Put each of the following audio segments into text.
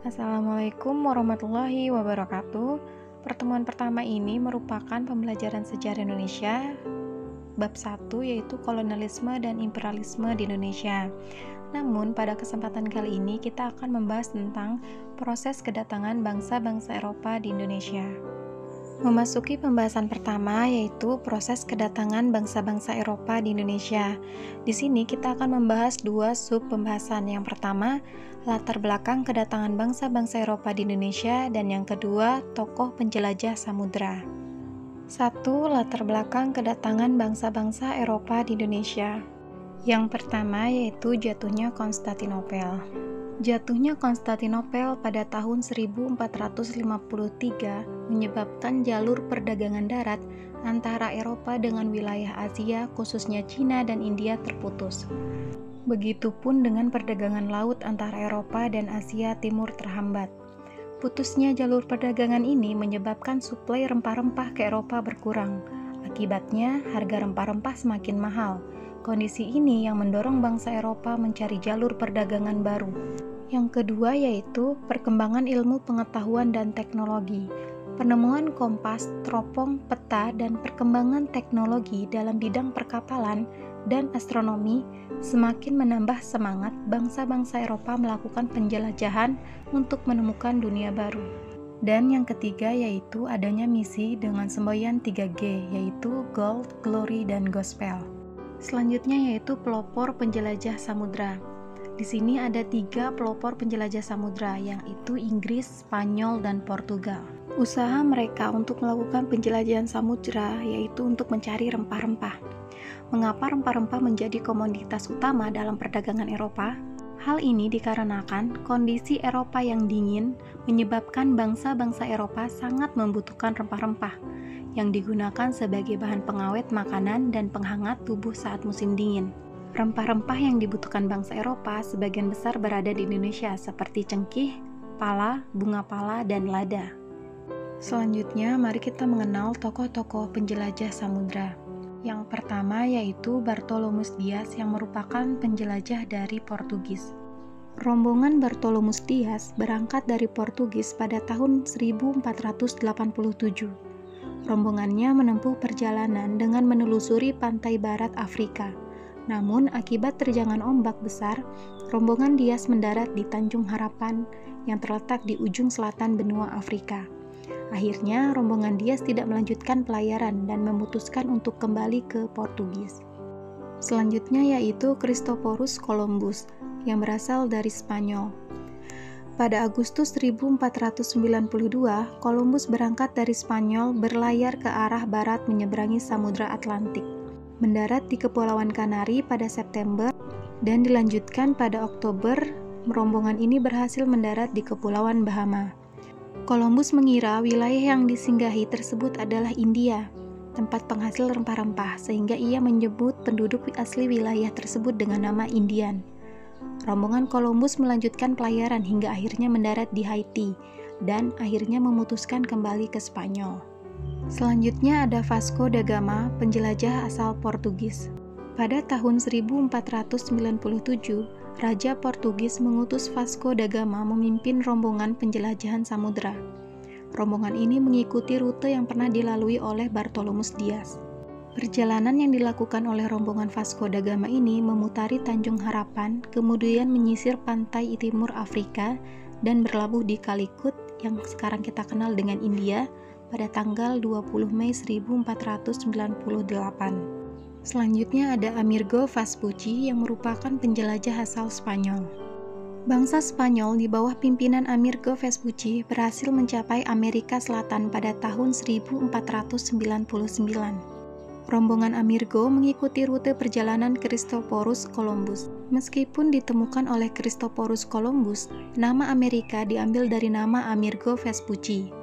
Assalamualaikum warahmatullahi wabarakatuh. Pertemuan pertama ini merupakan pembelajaran sejarah Indonesia bab 1 yaitu kolonialisme dan imperialisme di Indonesia. Namun pada kesempatan kali ini kita akan membahas tentang proses kedatangan bangsa-bangsa Eropa di Indonesia. Memasuki pembahasan pertama yaitu proses kedatangan bangsa-bangsa Eropa di Indonesia. Di sini kita akan membahas dua sub pembahasan. Yang pertama, latar belakang kedatangan bangsa-bangsa Eropa di Indonesia, dan yang kedua, tokoh penjelajah samudra. 1. Latar belakang kedatangan bangsa-bangsa Eropa di Indonesia. Yang pertama yaitu jatuhnya Konstantinopel. Jatuhnya Konstantinopel pada tahun 1453 menyebabkan jalur perdagangan darat antara Eropa dengan wilayah Asia, khususnya Cina dan India, terputus. Begitupun dengan perdagangan laut antara Eropa dan Asia Timur terhambat. Putusnya jalur perdagangan ini menyebabkan suplai rempah-rempah ke Eropa berkurang. Akibatnya, harga rempah-rempah semakin mahal. Kondisi ini yang mendorong bangsa Eropa mencari jalur perdagangan baru. Yang kedua yaitu perkembangan ilmu pengetahuan dan teknologi. Penemuan kompas, teropong, peta, dan perkembangan teknologi dalam bidang perkapalan dan astronomi semakin menambah semangat bangsa-bangsa Eropa melakukan penjelajahan untuk menemukan dunia baru. Dan yang ketiga yaitu adanya misi dengan semboyan 3G, yaitu Gold, Glory, dan Gospel. Selanjutnya yaitu pelopor penjelajah samudra. Di sini ada 3 pelopor penjelajah samudra, yaitu Inggris, Spanyol, dan Portugal. Usaha mereka untuk melakukan penjelajahan samudra yaitu untuk mencari rempah-rempah. Mengapa rempah-rempah menjadi komoditas utama dalam perdagangan Eropa? Hal ini dikarenakan kondisi Eropa yang dingin menyebabkan bangsa-bangsa Eropa sangat membutuhkan rempah-rempah yang digunakan sebagai bahan pengawet makanan dan penghangat tubuh saat musim dingin. Rempah-rempah yang dibutuhkan bangsa Eropa sebagian besar berada di Indonesia seperti cengkih, pala, bunga pala, dan lada. Selanjutnya, mari kita mengenal tokoh-tokoh penjelajah samudra. Yang pertama yaitu Bartolomeus Dias yang merupakan penjelajah dari Portugis. Rombongan Bartolomeus Dias berangkat dari Portugis pada tahun 1487. Rombongannya menempuh perjalanan dengan menelusuri pantai barat Afrika. Namun, akibat terjangan ombak besar, rombongan Dias mendarat di Tanjung Harapan yang terletak di ujung selatan benua Afrika. Akhirnya, rombongan Dias tidak melanjutkan pelayaran dan memutuskan untuk kembali ke Portugis. Selanjutnya yaitu Christophorus Columbus yang berasal dari Spanyol. Pada Agustus 1492, Columbus berangkat dari Spanyol berlayar ke arah barat menyeberangi Samudra Atlantik. Mendarat di Kepulauan Kanari pada September dan dilanjutkan pada Oktober, rombongan ini berhasil mendarat di Kepulauan Bahama. Columbus mengira wilayah yang disinggahi tersebut adalah India, tempat penghasil rempah-rempah, sehingga ia menyebut penduduk asli wilayah tersebut dengan nama Indian. Rombongan Columbus melanjutkan pelayaran hingga akhirnya mendarat di Haiti dan akhirnya memutuskan kembali ke Spanyol. Selanjutnya ada Vasco da Gama, penjelajah asal Portugis. Pada tahun 1497, Raja Portugis mengutus Vasco da Gama memimpin rombongan penjelajahan samudra. Rombongan ini mengikuti rute yang pernah dilalui oleh Bartolomeus Dias. Perjalanan yang dilakukan oleh rombongan Vasco da Gama ini memutari Tanjung Harapan, kemudian menyisir pantai timur Afrika dan berlabuh di Calicut yang sekarang kita kenal dengan India pada tanggal 20 Mei 1498. Selanjutnya ada Amerigo Vespucci yang merupakan penjelajah asal Spanyol. Bangsa Spanyol di bawah pimpinan Amerigo Vespucci berhasil mencapai Amerika Selatan pada tahun 1499. Rombongan Amerigo mengikuti rute perjalanan Christophorus Columbus. Meskipun ditemukan oleh Christophorus Columbus, nama Amerika diambil dari nama Amerigo Vespucci.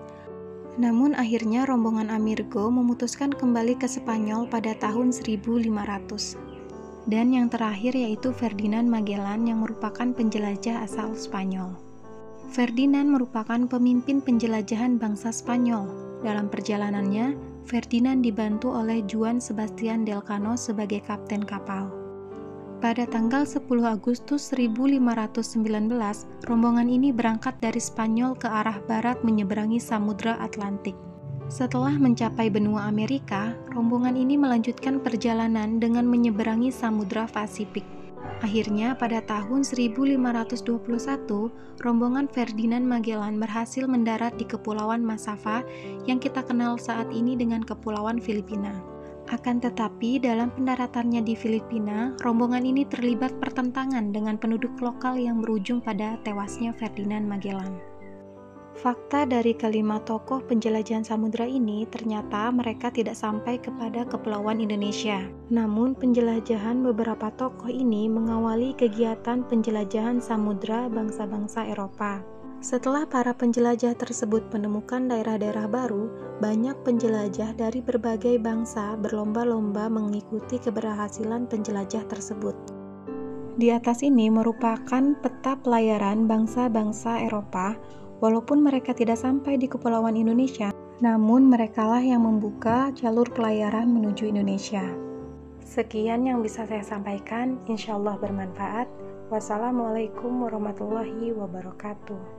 Namun akhirnya rombongan Amerigo memutuskan kembali ke Spanyol pada tahun 1500. Dan yang terakhir yaitu Ferdinand Magellan yang merupakan penjelajah asal Spanyol. Ferdinand merupakan pemimpin penjelajahan bangsa Spanyol. Dalam perjalanannya, Ferdinand dibantu oleh Juan Sebastian Elcano sebagai kapten kapal. Pada tanggal 10 Agustus 1519, rombongan ini berangkat dari Spanyol ke arah barat menyeberangi Samudra Atlantik. Setelah mencapai benua Amerika, rombongan ini melanjutkan perjalanan dengan menyeberangi Samudra Pasifik. Akhirnya, pada tahun 1521, rombongan Ferdinand Magellan berhasil mendarat di Kepulauan Masava yang kita kenal saat ini dengan Kepulauan Filipina. Akan tetapi, dalam pendaratannya di Filipina, rombongan ini terlibat pertentangan dengan penduduk lokal yang berujung pada tewasnya Ferdinand Magellan. Fakta dari kelima tokoh penjelajahan samudra ini ternyata mereka tidak sampai kepada Kepulauan Indonesia. Namun, penjelajahan beberapa tokoh ini mengawali kegiatan penjelajahan samudra bangsa-bangsa Eropa. Setelah para penjelajah tersebut menemukan daerah-daerah baru, banyak penjelajah dari berbagai bangsa berlomba-lomba mengikuti keberhasilan penjelajah tersebut. Di atas ini merupakan peta pelayaran bangsa-bangsa Eropa. Walaupun mereka tidak sampai di Kepulauan Indonesia, namun merekalah yang membuka jalur pelayaran menuju Indonesia. Sekian yang bisa saya sampaikan, insya Allah bermanfaat. Wassalamualaikum warahmatullahi wabarakatuh.